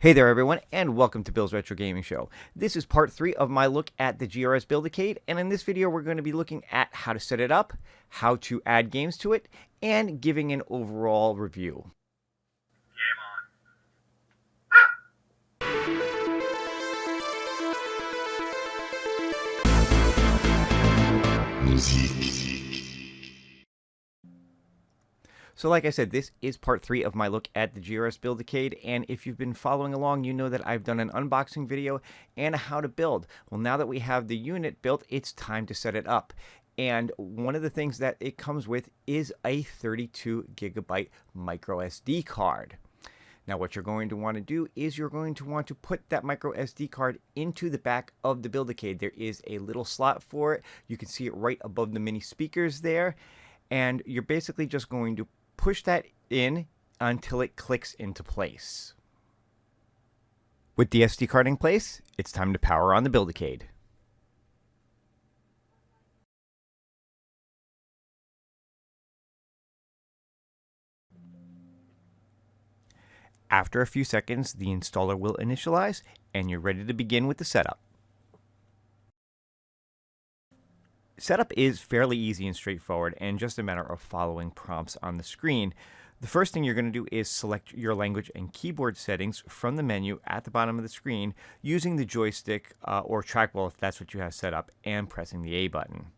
Hey there everyone, and welcome to Bill's Retro Gaming Show. This is part 3 of my look at the GRS Build-a-Cade, and in this video we're going to be looking at how to set it up, how to add games to it, and giving an overall review. So like I said, this is part 3 of my look at the GRS Build-a-Cade, and if you've been following along, you know that I've done an unboxing video and how to build. Well, now that we have the unit built, it's time to set it up. And one of the things that it comes with is a 32GB micro SD card. Now what you're going to want to do is you're going to want to put that micro SD card into the back of the Build-a-Cade. There is a little slot for it. You can see it right above the mini speakers there. And you're basically just going to push that in until it clicks into place. With the SD card in place, it's time to power on the Build-a-Cade. After a few seconds, the installer will initialize and you're ready to begin with the setup. Setup is fairly easy and straightforward and just a matter of following prompts on the screen. The first thing you're going to do is select your language and keyboard settings from the menu at the bottom of the screen using the joystick or trackball if that's what you have set up, and pressing the A button.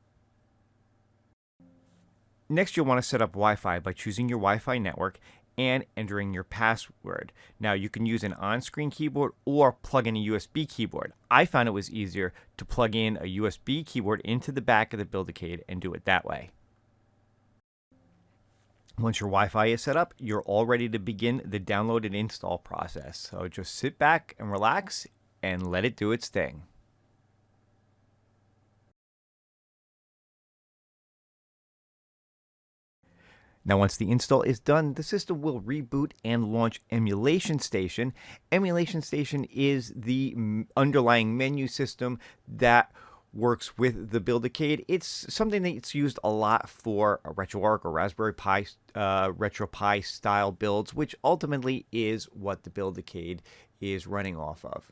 Next, you'll want to set up Wi-Fi by choosing your Wi-Fi network and entering your password. Now you can use an on-screen keyboard or plug in a USB keyboard. I found it was easier to plug in a USB keyboard into the back of the Build-a-Cade and do it that way. Once your Wi-Fi is set up, you're all ready to begin the download and install process. So just sit back and relax and let it do its thing. Now once the install is done, the system will reboot and launch Emulation Station. Emulation Station is the underlying menu system that works with the Build-a-Cade. It's something that's used a lot for RetroArch or Raspberry Pi RetroPie style builds, which ultimately is what the Build-a-Cade is running off of.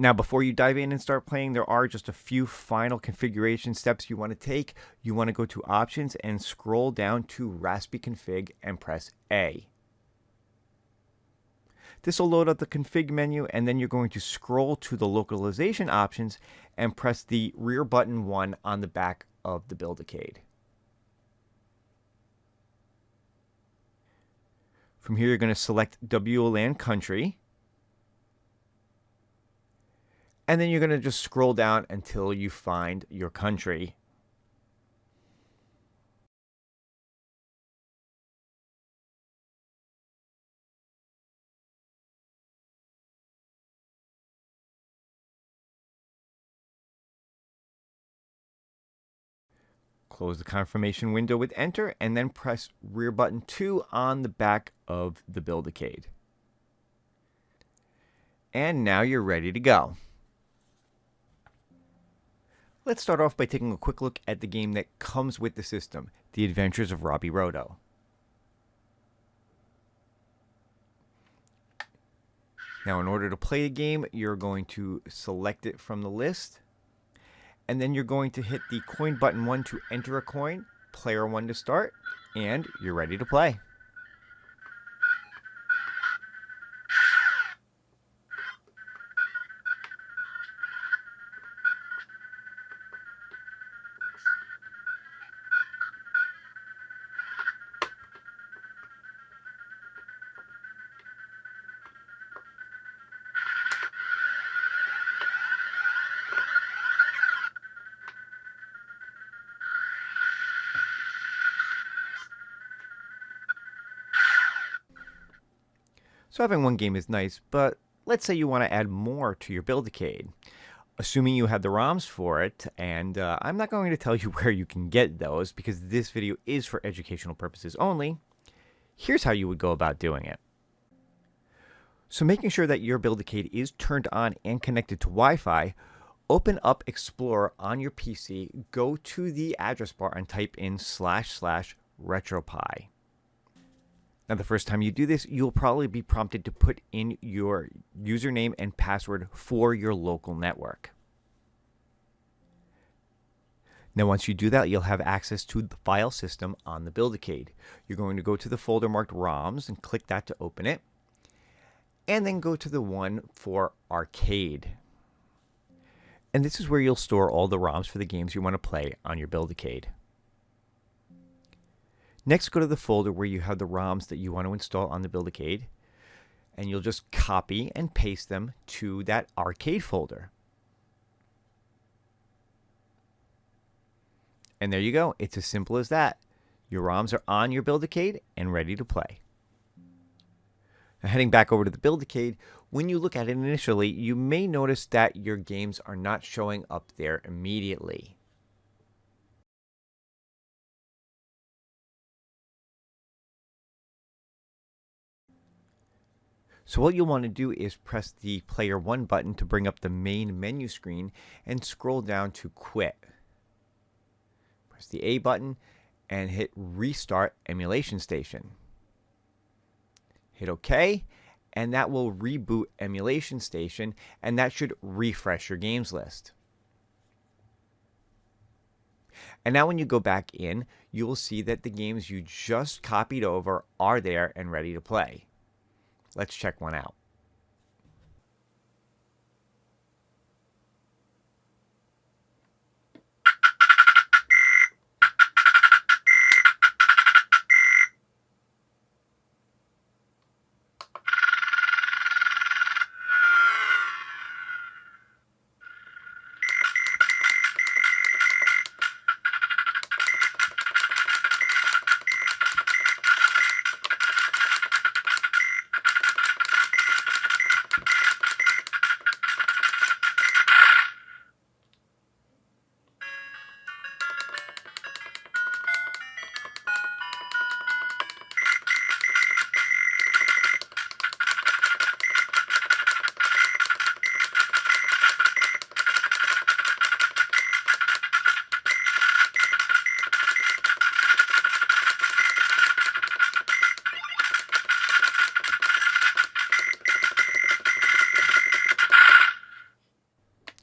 Now, before you dive in and start playing, there are just a few final configuration steps you want to take. You want to go to Options and scroll down to Raspi Config and press A. This will load up the config menu, and then you're going to scroll to the localization options and press the rear button 1 on the back of the Build-a-Cade. From here, you're going to select WLAN country. And then you're going to just scroll down until you find your country. Close the confirmation window with Enter, and then press rear button 2 on the back of the Build-a-Cade. And now you're ready to go. Let's start off by taking a quick look at the game that comes with the system, The Adventures of Robby Roto. Now in order to play the game, you're going to select it from the list, and then you're going to hit the coin button 1 to enter a coin, player 1 to start, and you're ready to play. So having one game is nice, but let's say you want to add more to your Build-a-Cade. Assuming you have the ROMs for it, and I'm not going to tell you where you can get those because this video is for educational purposes only, here's how you would go about doing it. So making sure that your Build-a-Cade is turned on and connected to Wi-Fi, open up Explorer on your PC, go to the address bar and type in //RetroPie. Now, the first time you do this, you'll probably be prompted to put in your username and password for your local network. Now, once you do that, you'll have access to the file system on the Build-A-Cade. You're going to go to the folder marked ROMs and click that to open it. And then go to the one for Arcade. And this is where you'll store all the ROMs for the games you want to play on your Build-A-Cade. Next, go to the folder where you have the ROMs that you want to install on the Build-A-Cade. And you'll just copy and paste them to that Arcade folder. And there you go. It's as simple as that. Your ROMs are on your Build-A-Cade and ready to play. Now, heading back over to the Build-A-Cade, when you look at it initially, you may notice that your games are not showing up there immediately. So what you'll want to do is press the Player 1 button to bring up the main menu screen and scroll down to Quit. Press the A button and hit Restart Emulation Station. Hit OK, and that will reboot Emulation Station, and that should refresh your games list. And now when you go back in, you will see that the games you just copied over are there and ready to play. Let's check one out.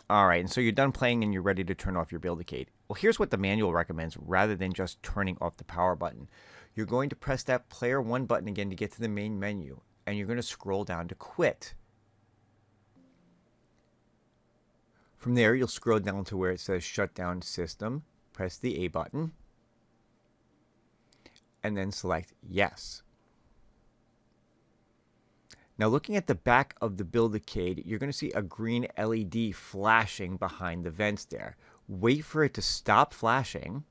All right, and so you're done playing and you're ready to turn off your Build-A-Cade. Well, here's what the manual recommends rather than just turning off the power button. You're going to press that Player 1 button again to get to the main menu, and you're going to scroll down to Quit. From there, you'll scroll down to where it says Shut Down System, press the A button, and then select Yes. Now, looking at the back of the Build-A-Cade, you're going to see a green LED flashing behind the vents there. Wait for it to stop flashing,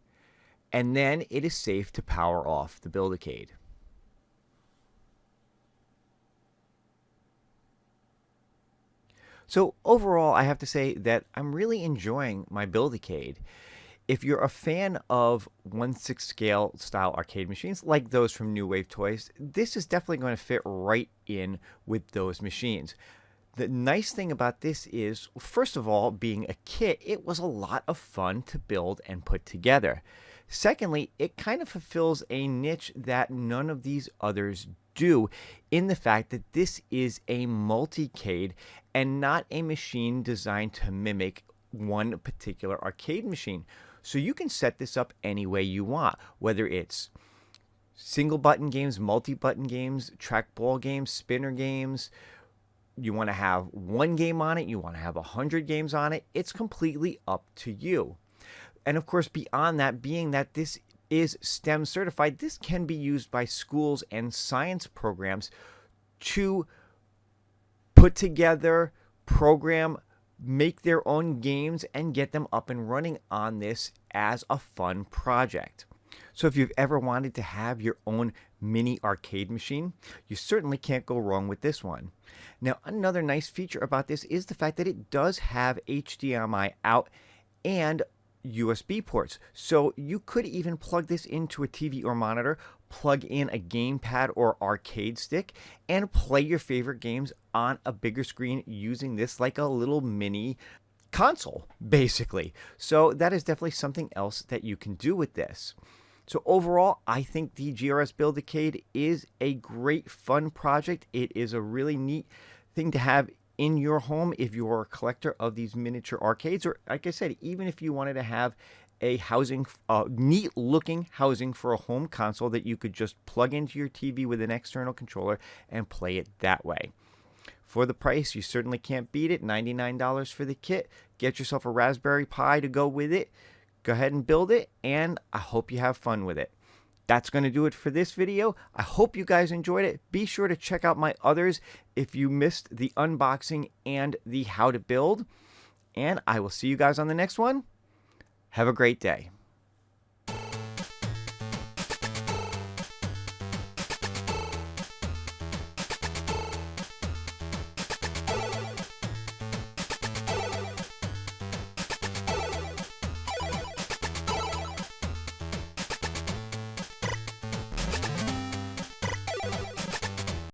and then it is safe to power off the Build-A-Cade. So overall, I have to say that I'm really enjoying my Build-A-Cade. If you're a fan of 1/6 scale style arcade machines like those from New Wave Toys, this is definitely going to fit right in with those machines. The nice thing about this is, first of all, being a kit, it was a lot of fun to build and put together. Secondly, it kind of fulfills a niche that none of these others do in the fact that this is a multi-cade and not a machine designed to mimic one particular arcade machine. So you can set this up any way you want, whether it's single button games, multi-button games, trackball games, spinner games. You want to have one game on it, you want to have 100 games on it. It's completely up to you. And of course, beyond that, being that this is STEM certified, this can be used by schools and science programs to put together, program, make their own games and get them up and running on this as a fun project. So if you've ever wanted to have your own mini arcade machine, you certainly can't go wrong with this one. Now, another nice feature about this is the fact that it does have HDMI out and USB ports. So you could even plug this into a TV or monitor, plug in a gamepad or arcade stick, and play your favorite games on a bigger screen using this like a little mini console, basically. So that is definitely something else that you can do with this. So overall, I think the GRS Build-a-Cade is a great fun project. It is a really neat thing to have in your home if you're a collector of these miniature arcades, or like I said, even if you wanted to have a neat looking housing for a home console that you could just plug into your TV with an external controller and play it that way. For the price, you certainly can't beat it. $99 for the kit. Get yourself a Raspberry Pi to go with it. Go ahead and build it, and I hope you have fun with it. That's going to do it for this video. I hope you guys enjoyed it. Be sure to check out my others if you missed the unboxing and the how to build. And I will see you guys on the next one. Have a great day.